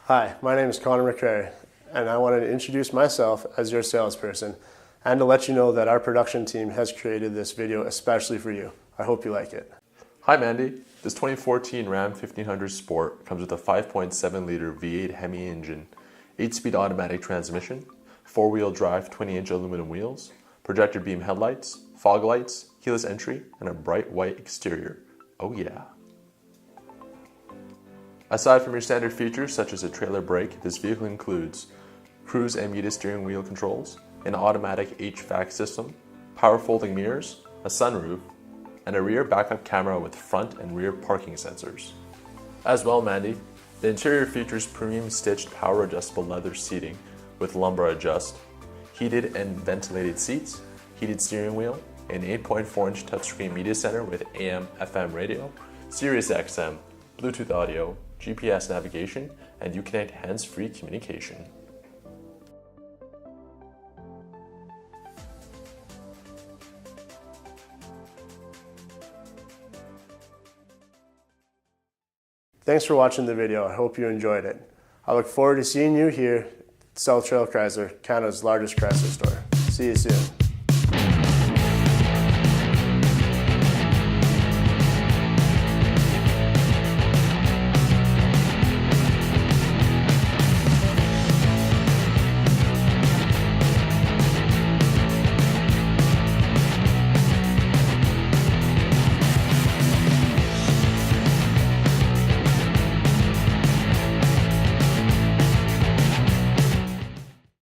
Hi, my name is Connor McCrary, and I wanted to introduce myself as your salesperson and to let you know that our production team has created this video especially for you. I hope you like it. Hi Mandy, this 2014 Ram 1500 Sport comes with a 5.7 liter V8 Hemi engine, 8-speed automatic transmission, 4-wheel drive 20-inch aluminum wheels, projector beam headlights, fog lights, keyless entry, and a bright white exterior. Oh yeah. Aside from your standard features such as a trailer brake, this vehicle includes cruise and muted steering wheel controls, an automatic HVAC system, power folding mirrors, a sunroof, and a rear backup camera with front and rear parking sensors. As well, Mandy, the interior features premium stitched power adjustable leather seating with lumbar adjust, heated and ventilated seats, heated steering wheel, an 8.4-inch touchscreen media center with AM/FM radio, SiriusXM, Bluetooth audio, GPS navigation, and Uconnect hands-free communication. Thanks for watching the video. I hope you enjoyed it. I look forward to seeing you here at South Trail Chrysler, Canada's largest Chrysler store. See you soon.